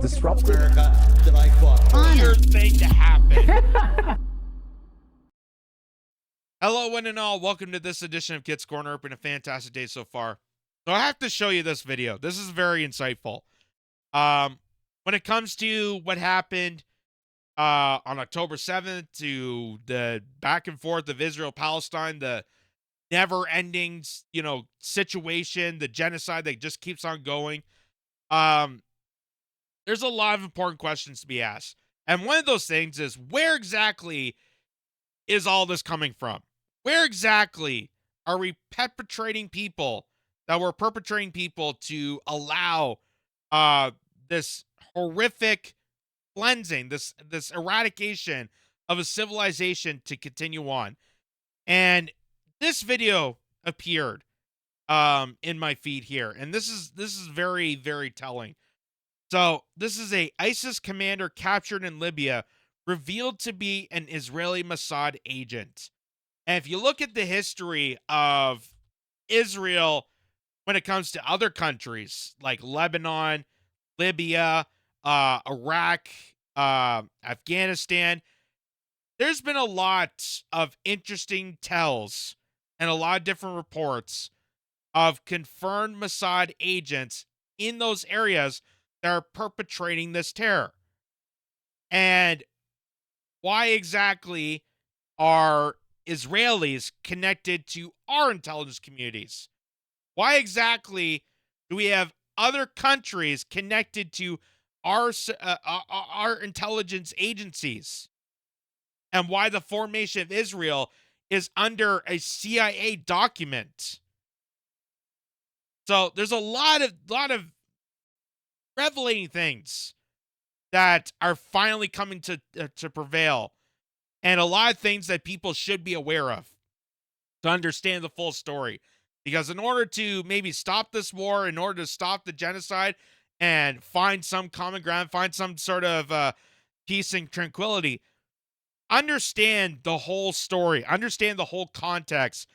disruptive. America that I fought for. Weird thing to happen. Hello, one and all. Welcome to this edition of Kitz Corner. Been a fantastic day so far. So I have to show you this video. This is very insightful. When it comes to what happened on October 7th, to the back and forth of Israel-Palestine, the never-ending, situation, the genocide that just keeps on going. There's a lot of important questions to be asked. And one of those things is, where exactly is all this coming from? Where exactly are we perpetrating people to allow this horrific cleansing, this eradication of a civilization to continue on? And this video appeared in my feed here, and this is very, very telling. So this is a ISIS commander captured in Libya, revealed to be an Israeli Mossad agent. And if you look at the history of Israel when it comes to other countries like Lebanon, Libya, Iraq, Afghanistan, there's been a lot of interesting tells and a lot of different reports of confirmed Mossad agents in those areas that are perpetrating this terror. And why exactly are Israelis connected to our intelligence communities? Why exactly do we have other countries connected to our intelligence agencies? And why the formation of Israel is under a CIA document? So there's a lot of revelating things that are finally coming to prevail, and a lot of things that people should be aware of to understand the full story. Because in order to maybe stop this war, in order to stop the genocide and find some common ground, find some sort of peace and tranquility, understand the whole story, understand the whole context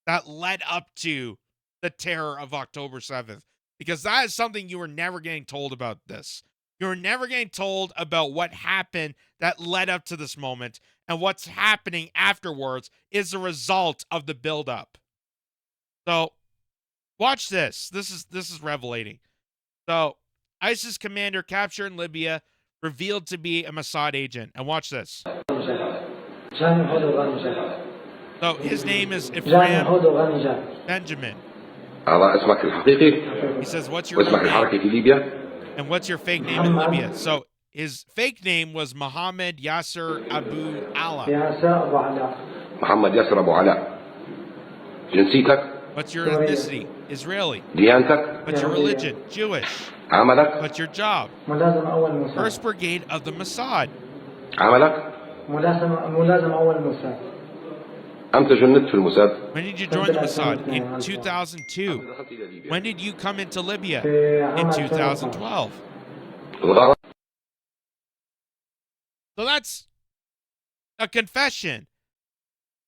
that led up to the terror of October 7th. Because that is something you were never getting told about this. You were never getting told about what happened that led up to this moment. And what's happening afterwards is the result of the buildup. So, watch this. This is revelating. So, ISIS commander captured in Libya, revealed to be a Mossad agent. And watch this. So, his name is Ephraim Benjamin. اسمك الحقيقي He says, what's your واسمك real الحركي name? في ليبيا And what's your fake name in Libya? So his fake name was Mohammed Yasser Abu Allah. محمد ياسر أبو علاء جنسيتك What's your ethnicity? Israeli. ديانتك What's your religion? Jewish. عملك What's your job? First Brigade of the Mossad. عملك أمتى جندت في الموساد When did you join the Mossad? In 2002. When did you come into Libya? In 2012. الغرض So that's a confession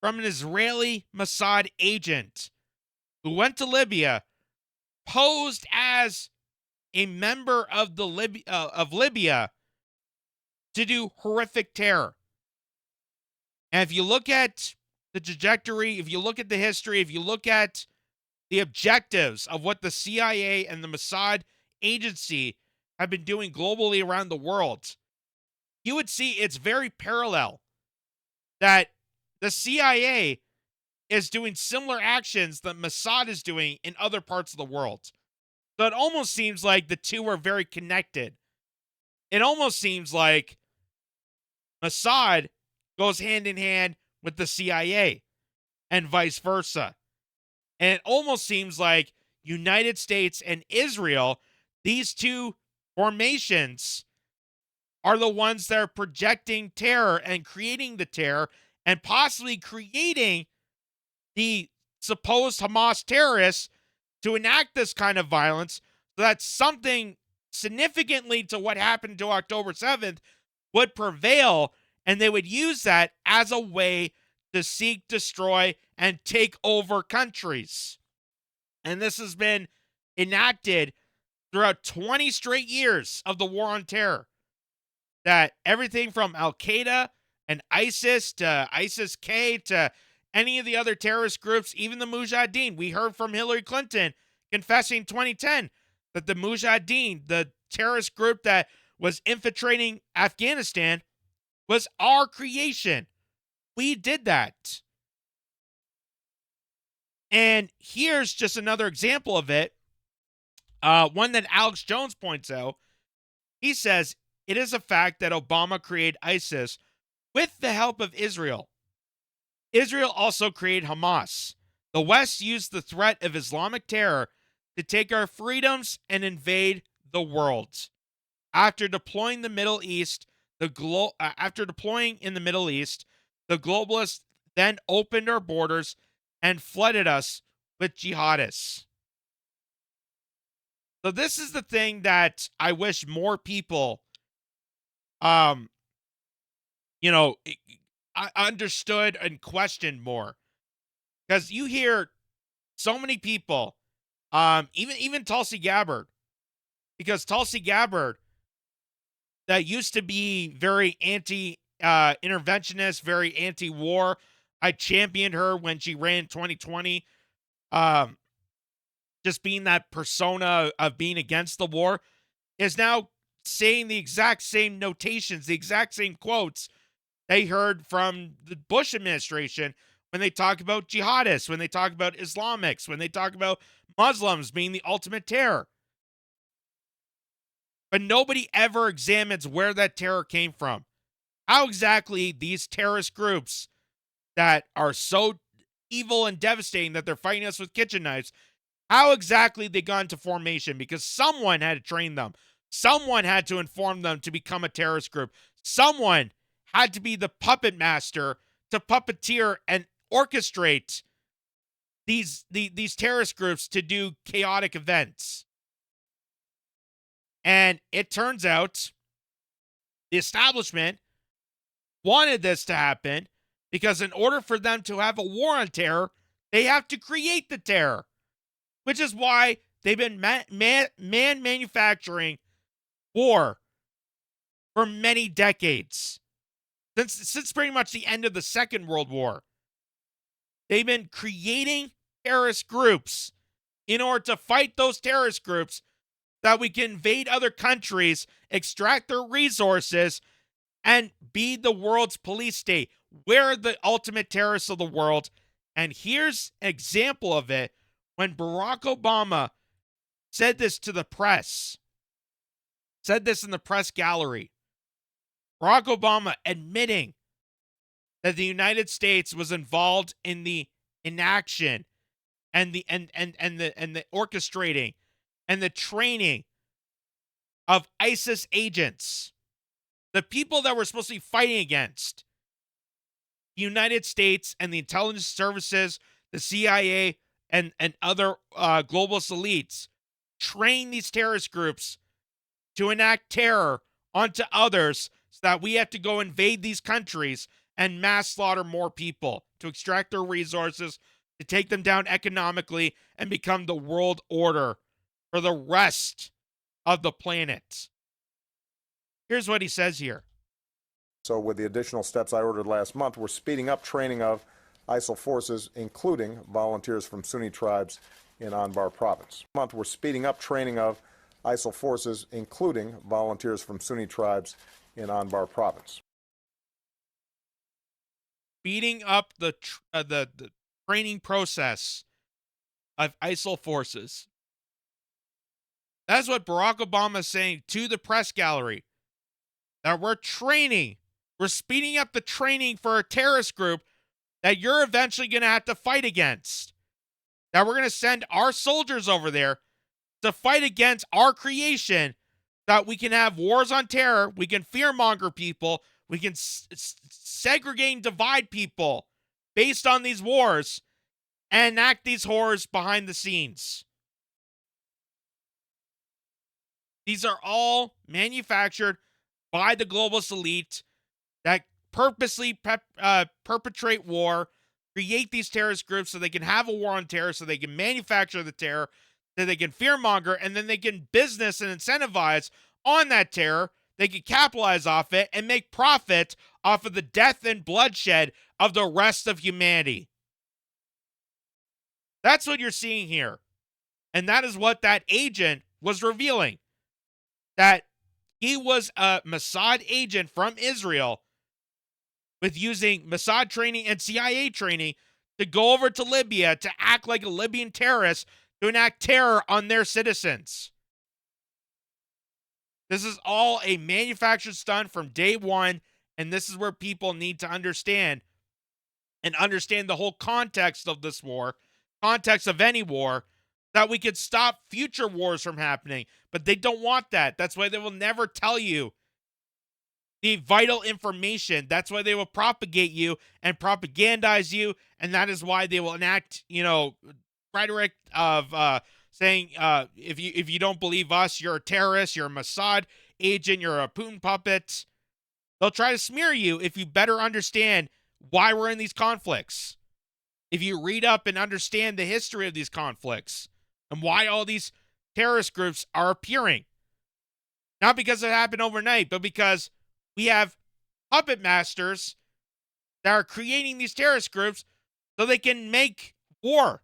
from an Israeli Mossad agent who went to Libya, posed as a member of the Libya to do horrific terror. And if you look at the trajectory, if you look at the history, if you look at the objectives of what the CIA and the Mossad agency have been doing globally around the world, you would see it's very parallel, that the CIA is doing similar actions that Mossad is doing in other parts of the world. So it almost seems like the two are very connected. It almost seems like Mossad goes hand in hand with the CIA and vice versa. And it almost seems like United States and Israel, these two formations, are the ones that are projecting terror and creating the terror and possibly creating the supposed Hamas terrorists to enact this kind of violence, so that something significantly to what happened to October 7th would prevail, and they would use that as a way to seek, destroy, and take over countries. And this has been enacted throughout 20 straight years of the war on terror, that everything from Al-Qaeda and ISIS to ISIS-K to any of the other terrorist groups, even the Mujahideen, we heard from Hillary Clinton confessing in 2010 that the Mujahideen, the terrorist group that was infiltrating Afghanistan, was our creation. We did that. And here's just another example of it. One that Alex Jones points out. He says, it is a fact that Obama created ISIS with the help of Israel. Israel also created Hamas. The West used the threat of Islamic terror to take our freedoms and invade the world. After deploying in the Middle East, the globalists then opened our borders and flooded us with jihadists. So this is the thing that I wish more people, I understood and questioned more. Because you hear so many people, even Tulsi Gabbard, because Tulsi Gabbard, that used to be very anti-interventionist, very anti-war. I championed her when she ran in 2020. Just being that persona of being against the war, is now saying the exact same notations, the exact same quotes they heard from the Bush administration when they talk about jihadists, when they talk about Islamics, when they talk about Muslims being the ultimate terror. But nobody ever examines where that terror came from. How exactly these terrorist groups that are so evil and devastating that they're fighting us with kitchen knives, how exactly they got into formation, because someone had to train them. Someone had to inform them to become a terrorist group. Someone had to be the puppet master to puppeteer and orchestrate these terrorist groups to do chaotic events. And it turns out the establishment wanted this to happen because in order for them to have a war on terror, they have to create the terror, which is why they've been manufacturing war for many decades. Since pretty much the end of the Second World War, they've been creating terrorist groups in order to fight those terrorist groups that we can invade other countries, extract their resources, and be the world's police state. We're the ultimate terrorists of the world. And here's an example of it when Barack Obama said this to the press, said this in the press gallery. Barack Obama admitting that the United States was involved in the inaction and the orchestrating and the training of ISIS agents, the people that we're supposed to be fighting against. The United States and the intelligence services, the CIA, and other globalist elites train these terrorist groups to enact terror onto others so that we have to go invade these countries and mass slaughter more people to extract their resources, to take them down economically, and become the world order for the rest of the planet. Here's what he says here. So with the additional steps I ordered last month, we're speeding up training of ISIL forces, including volunteers from Sunni tribes in Anbar province. We're speeding up training of ISIL forces, including volunteers from Sunni tribes in Anbar province. Speeding up the training process of ISIL forces. That's what Barack Obama is saying to the press gallery. That we're training. We're speeding up the training for a terrorist group that you're eventually going to have to fight against. That we're going to send our soldiers over there to fight against our creation, that we can have wars on terror, we can fearmonger people, we can segregate and divide people based on these wars, and enact these horrors behind the scenes. These are all manufactured by the globalist elite that purposely perpetrate war, create these terrorist groups so they can have a war on terror, so they can manufacture the terror, that they can fearmonger, and then they can business and incentivize on that terror. They can capitalize off it and make profit off of the death and bloodshed of the rest of humanity. That's what you're seeing here. And that is what that agent was revealing. That he was a Mossad agent from Israel with using Mossad training and CIA training to go over to Libya to act like a Libyan terrorist, to enact terror on their citizens. This is all a manufactured stunt from day one, and this is where people need to understand and understand the whole context of this war, context of any war, that we could stop future wars from happening. But they don't want that. That's why they will never tell you the vital information. That's why they will propagate you and propagandize you, and that is why they will enact, rhetoric of saying, if you don't believe us, you're a terrorist, you're a Mossad agent, you're a Putin puppet. They'll try to smear you if you better understand why we're in these conflicts. If you read up and understand the history of these conflicts and why all these terrorist groups are appearing. Not because it happened overnight, but because we have puppet masters that are creating these terrorist groups so they can make war.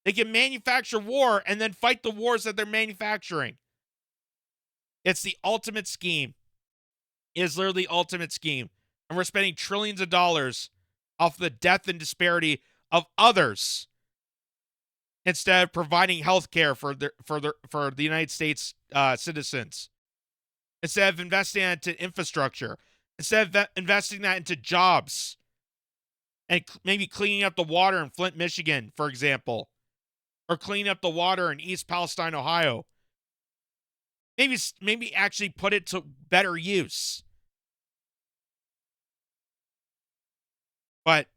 They can manufacture war and then fight the wars that they're manufacturing. It's the ultimate scheme. It is literally the ultimate scheme. And we're spending trillions of dollars off the death and disparity of others instead of providing health care for the United States citizens. Instead of investing that into infrastructure. Instead of investing that into jobs. And maybe cleaning up the water in Flint, Michigan, for example. Or cleaning up the water in East Palestine, Ohio. Maybe actually put it to better use. But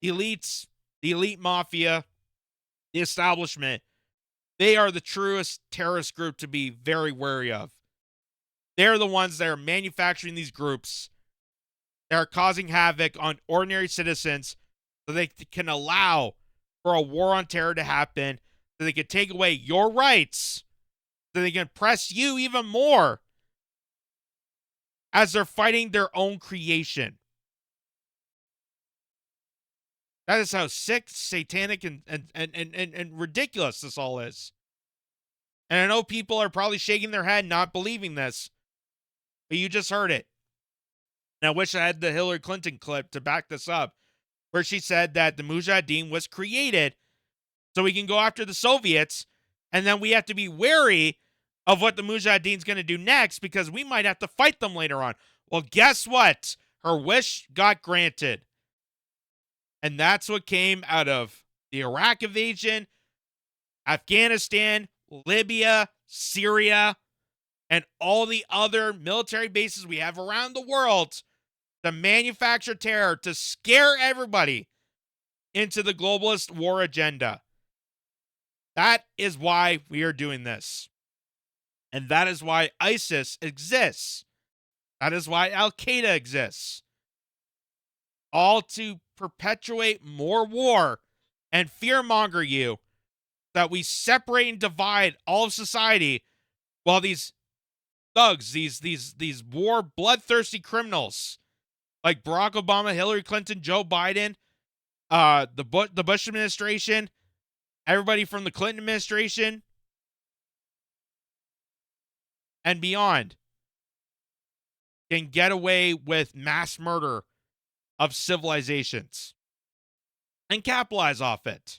the elites, the elite mafia, the establishment, they are the truest terrorist group to be very wary of. They're the ones that are manufacturing these groups that are causing havoc on ordinary citizens so they can allow for a war on terror to happen, so they can take away your rights, so they can press you even more as they're fighting their own creation. That is how sick, satanic, and ridiculous this all is. And I know people are probably shaking their head not believing this, but you just heard it. And I wish I had the Hillary Clinton clip to back this up, where she said that the Mujahideen was created so we can go after the Soviets, and then we have to be wary of what the Mujahideen's going to do next because we might have to fight them later on. Well, guess what? Her wish got granted. And that's what came out of the Iraq invasion, Afghanistan, Libya, Syria, and all the other military bases we have around the world to manufacture terror, to scare everybody into the globalist war agenda. That is why we are doing this. And that is why ISIS exists. That is why Al-Qaeda exists. All to perpetuate more war and fearmonger you, that we separate and divide all of society while these thugs, these war bloodthirsty criminals like Barack Obama, Hillary Clinton, Joe Biden, the Bush administration, everybody from the Clinton administration and beyond can get away with mass murder of civilizations and capitalize off it.